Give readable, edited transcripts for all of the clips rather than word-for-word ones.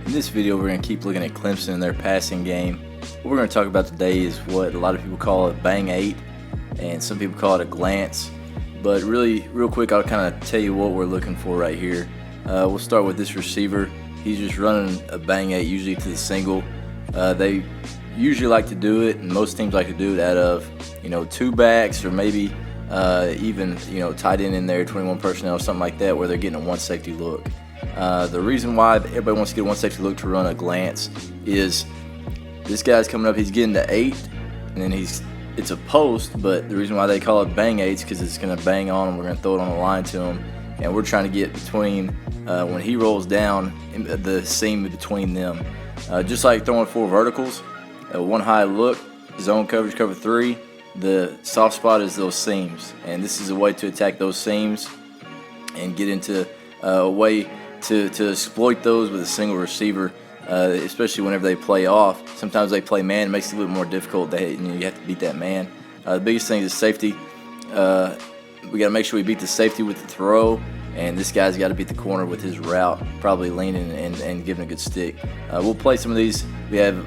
In this video, we're going to keep looking at Clemson and their passing game. What we're going to talk about today is what a lot of people call a bang 8, and some people call it a glance. But really, real quick, I'll kind of tell you what we're looking for right here. We'll start with this receiver. He's just running a bang 8, usually to the single. They usually like to do it, and most teams like to do it out of, two backs or maybe even, tight end in there, 21 personnel, something like that, where they're getting a one safety look. The reason why everybody wants to get a one safety look to run a glance is this guy's coming up, he's getting to 8, and then it's a post, but the reason why they call it bang 8 is because it's going to bang on him. We're going to throw it on the line to him, and we're trying to get between, when he rolls down, the seam between them. Just like throwing 4 verticals, one high look, zone coverage, cover 3, the soft spot is those seams, and this is a way to attack those seams and get into a way to exploit those with a single receiver, especially whenever they play off. Sometimes they play man, it makes it a little more difficult. You have to beat that man. The biggest thing is safety. We got to make sure we beat the safety with the throw, and this guy's got to beat the corner with his route, probably leaning and giving a good stick. We'll play some of these. We have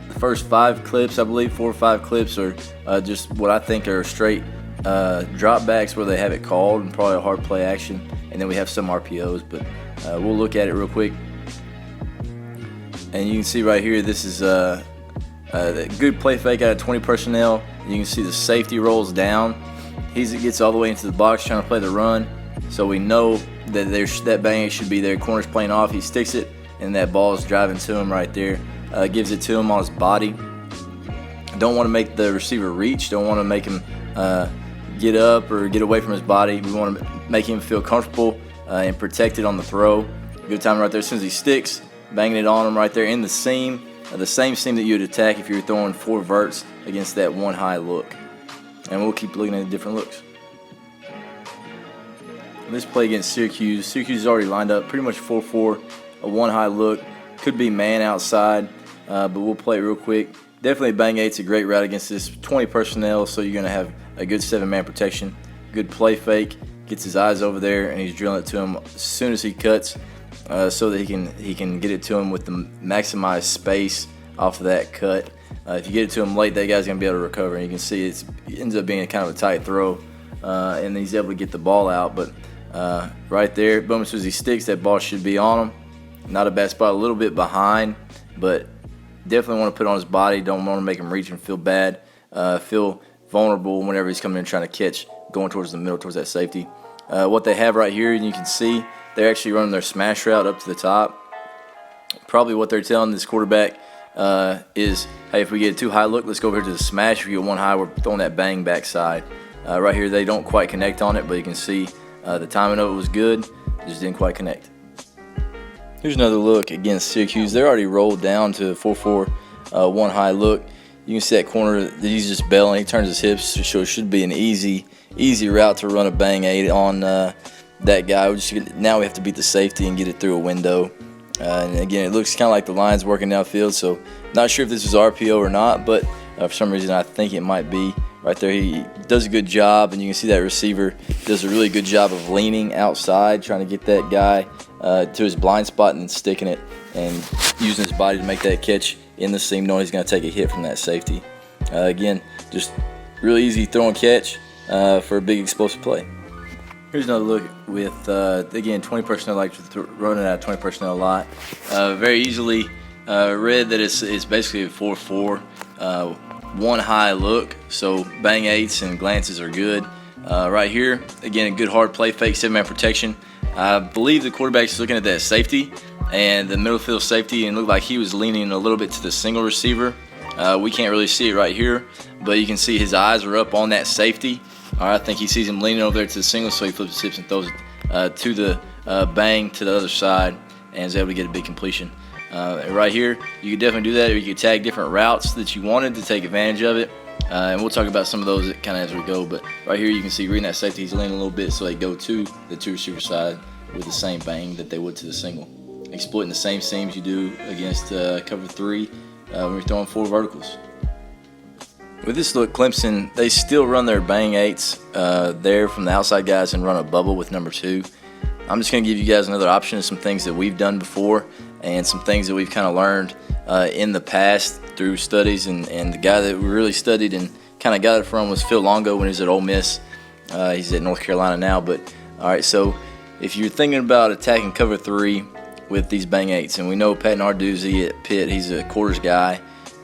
the first 5 clips, I believe, 4 or 5 clips are just what I think are straight drop backs where they have it called and probably a hard play action, and then we have some RPOs, but we'll look at it real quick. And you can see right here, this is a good play fake out of 20 personnel. You can see the safety rolls down. He gets all the way into the box trying to play the run, so we know that that bang should be there. Corner's playing off, he sticks it, and that ball is driving to him right there. Gives it to him on his body. Don't want to make the receiver reach. Don't want to make him get up or get away from his body. We want to make him feel comfortable and protected on the throw. Good time right there. As soon as he sticks, banging it on him right there in the seam, the same seam that you would attack if you were throwing 4 verts against that one high look. And we'll keep looking at the different looks. This play against Syracuse. Syracuse is already lined up pretty much 4-4, a one high look. Could be man outside, but we'll play it real quick. Definitely bang 8's a great route against this 20 personnel, so you're going to have a good 7-man protection. Good play fake, gets his eyes over there, and he's drilling it to him as soon as he cuts, so that he can get it to him with the maximized space off of that cut. If you get it to him late, that guy's going to be able to recover, and you can see it ends up being kind of a tight throw, and he's able to get the ball out. But right there, boom, as soon as he sticks, that ball should be on him. Not a bad spot, a little bit behind, but definitely want to put it on his body. Don't want to make him reach and feel bad, feel vulnerable whenever he's coming in trying to catch, going towards the middle, towards that safety. What they have right here, and you can see, they're actually running their smash route up to the top. Probably what they're telling this quarterback is, hey, if we get a too high look, let's go over here to the smash. If we get one high, we're throwing that bang backside. Right here, they don't quite connect on it, but you can see the timing of it was good, just didn't quite connect. Here's another look against Syracuse. They're already rolled down to a 4-4, one high look. You can see that corner, he's just bailing. He turns his hips, so it should be an easy route to run a bang 8 on that guy. Now we have to beat the safety and get it through a window. And again, it looks kind of like the line's working downfield, so not sure if this is RPO or not, but for some reason I think it might be. Right there, he does a good job, and you can see that receiver does a really good job of leaning outside, trying to get that guy to his blind spot and sticking it and using his body to make that catch in the seam, knowing he's going to take a hit from that safety. Again, just really easy throw and catch for a big explosive play. Here's another look with, again, 20 personnel. Like running out of 20 personnel a lot. Very easily read that it's basically a 4-4. One high look, so bang 8s and glances are good. Right here, again, a good hard play fake, 7-man protection. I believe the quarterback's looking at that safety and the middle field safety, and looked like he was leaning a little bit to the single receiver. We can't really see it right here, but you can see his eyes are up on that safety. I think he sees him leaning over there to the single, so he flips his hips and throws it to the bang to the other side, and is able to get a big completion. Right here, you could definitely do that, or you could tag different routes that you wanted to take advantage of it. And we'll talk about some of those kind of as we go. But right here, you can see reading that safety, he's leaning a little bit, so they go to the 2 receiver side with the same bang that they would to the single. Exploiting the same seams you do against cover 3 when you're throwing 4 verticals. With this look, Clemson, they still run their bang 8s there from the outside guys and run a bubble with number 2. I'm just going to give you guys another option of some things that we've done before. and some things that we've kind of learned in the past through studies. And the guy that we really studied and kind of got it from was Phil Longo when he was at Ole Miss. He's at North Carolina now. But all right, so if you're thinking about attacking cover 3 with these bang 8s, and we know Pat Narduzzi at Pitt, he's a quarters guy.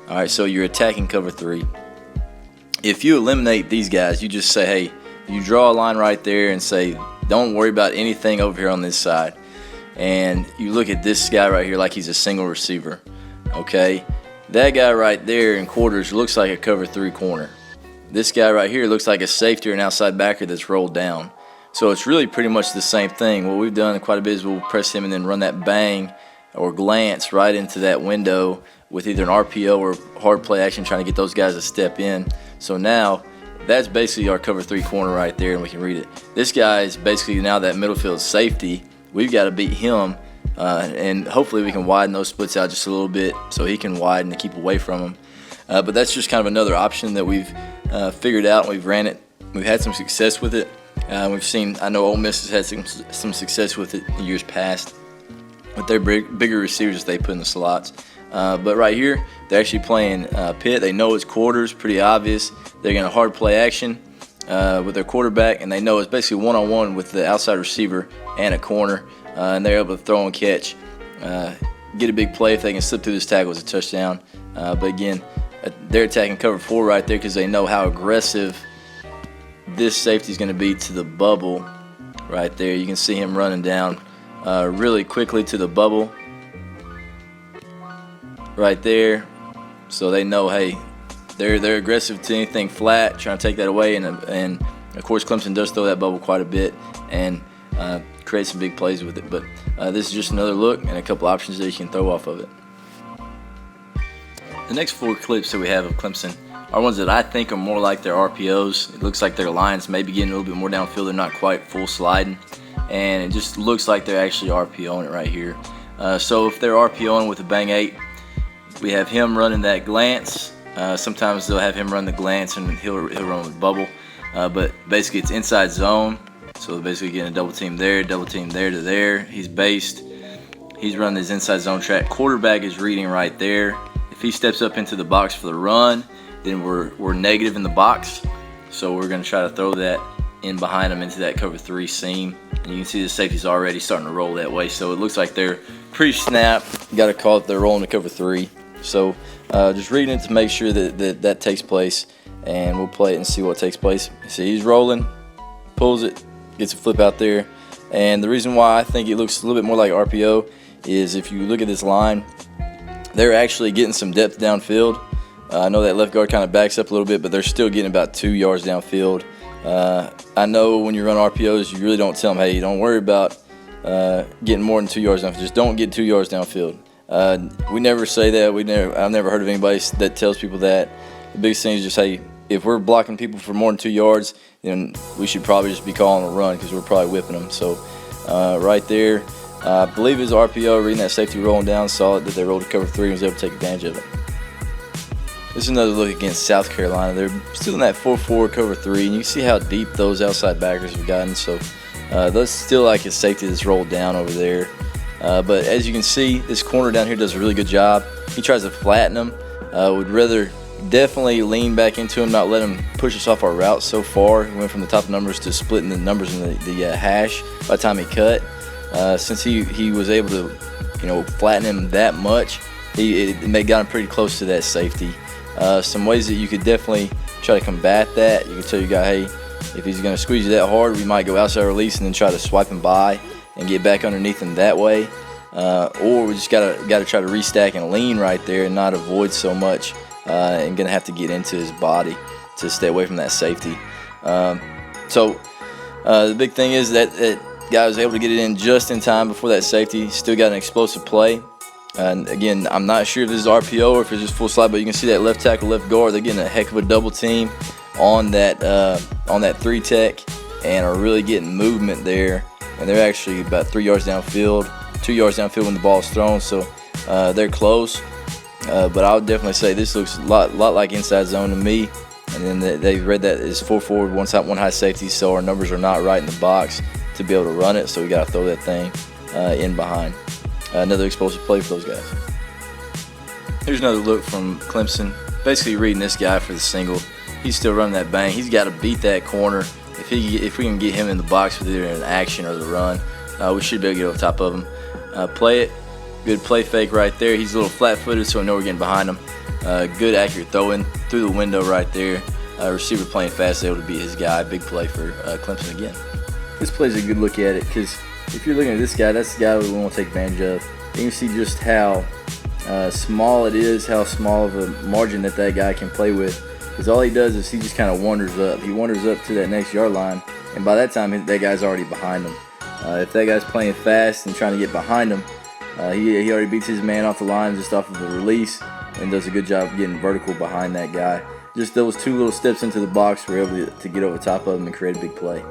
All right, so you're attacking cover 3. If you eliminate these guys, you just say, hey, you draw a line right there and say, don't worry about anything over here on this side. And you look at this guy right here like he's a single receiver. Okay, that guy right there in quarters looks like a cover 3 corner. This guy right here looks like a safety or an outside backer that's rolled down. So it's really pretty much the same thing. What we've done quite a bit is we'll press him and then run that bang or glance right into that window with either an RPO or hard play action, trying to get those guys to step in. So now that's basically our cover 3 corner right there, and we can read it. This guy is basically now that middle field safety. We've got to beat him, and hopefully we can widen those splits out just a little bit so he can widen to keep away from him. But that's just kind of another option that we've figured out, and we've ran it. We've had some success with it. We've seen, I know Ole Miss has had some success with it in years past with their bigger receivers they put in the slots. But right here, they're actually playing Pitt. They know it's quarters, pretty obvious. They're going to hard play action with their quarterback, and they know it's basically one-on-one with the outside receiver and a corner, and they're able to throw and catch, get a big play if they can slip through this tackle as a touchdown. But again, they're attacking cover 4 right there because they know how aggressive this safety is going to be to the bubble right there. You can see him running down really quickly to the bubble right there. So they know, hey, they're aggressive to anything flat, trying to take that away. And of course, Clemson does throw that bubble quite a bit and create some big plays with it. But this is just another look and a couple options that you can throw off of it. The next 4 clips that we have of Clemson are ones that I think are more like their RPOs. It looks like their lines may be getting a little bit more downfield. They're not quite full sliding, and it just looks like they're actually RPOing it right here. So if they're RPOing with a bang 8, we have him running that glance. Sometimes they'll have him run the glance and he'll run with bubble. But basically it's inside zone. So basically getting a double team there to there. He's based. He's running his inside zone track. Quarterback is reading right there. If he steps up into the box for the run, then we're negative in the box. So we're going to try to throw that in behind him into that cover 3 seam. And you can see the safety's already starting to roll that way. So it looks like they're pre-snap. You got to call it they're rolling to cover 3. So just reading it to make sure that takes place, and we'll play it and see what takes place. See, he's rolling, pulls it, gets a flip out there. And the reason why I think it looks a little bit more like RPO is if you look at this line, they're actually getting some depth downfield. I know that left guard kind of backs up a little bit, but they're still getting about 2 yards downfield. I know when you run RPOs, you really don't tell them, hey, don't worry about getting more than 2 yards downfield. Just don't get 2 yards downfield. We never say that. I've never heard of anybody that tells people that. The biggest thing is just, hey, if we're blocking people for more than 2 yards, then we should probably just be calling a run because we're probably whipping them. So right there, I believe his RPO, reading that safety rolling down, saw it that they rolled to cover 3 and was able to take advantage of it. This is another look against South Carolina. They're still in that 4-4 cover 3, and you see how deep those outside backers have gotten. So that's still like a safety that's rolled down over there. But as you can see, this corner down here does a really good job. He tries to flatten him. Would rather definitely lean back into him, not let him push us off our route so far. He went from the top numbers to splitting the numbers in the hash by the time he cut. Since he was able to, flatten him that much, it got him pretty close to that safety. Some ways that you could definitely try to combat that. You can tell your guy, hey, if he's going to squeeze you that hard, we might go outside release and then try to swipe him by and get back underneath him that way. Or we just got to try to restack and lean right there and not avoid so much, and going to have to get into his body to stay away from that safety. So the big thing is that guy was able to get it in just in time before that safety. Still got an explosive play. And again, I'm not sure if this is RPO or if it's just full slide, but you can see that left tackle, left guard, they're getting a heck of a double team on that 3 tech and are really getting movement there. And they're actually about 3 yards downfield, 2 yards downfield when the ball is thrown, so they're close. But I would definitely say this looks a lot like inside zone to me. And then they've read that as 4 forward, 1 high safety, so our numbers are not right in the box to be able to run it, so we got to throw that thing in behind. Another explosive play for those guys. Here's another look from Clemson. Basically reading this guy for the single. He's still running that bang. He's got to beat that corner. If we can get him in the box with either an action or the run, we should be able to get over top of him. Play it. Good play fake right there. He's a little flat-footed, so we know we're getting behind him. Good accurate throw-in through the window right there. Receiver playing fast, able to beat his guy. Big play for Clemson again. This play's a good look at it because if you're looking at this guy, that's the guy we want to take advantage of. You can see just how small it is, how small of a margin that guy can play with. Because all he does is he just kind of wanders up. He wanders up to that next yard line, and by that time, that guy's already behind him. If that guy's playing fast and trying to get behind him, he already beats his man off the line just off of the release and does a good job getting vertical behind that guy. Just those 2 little steps into the box, we're able to get over top of him and create a big play.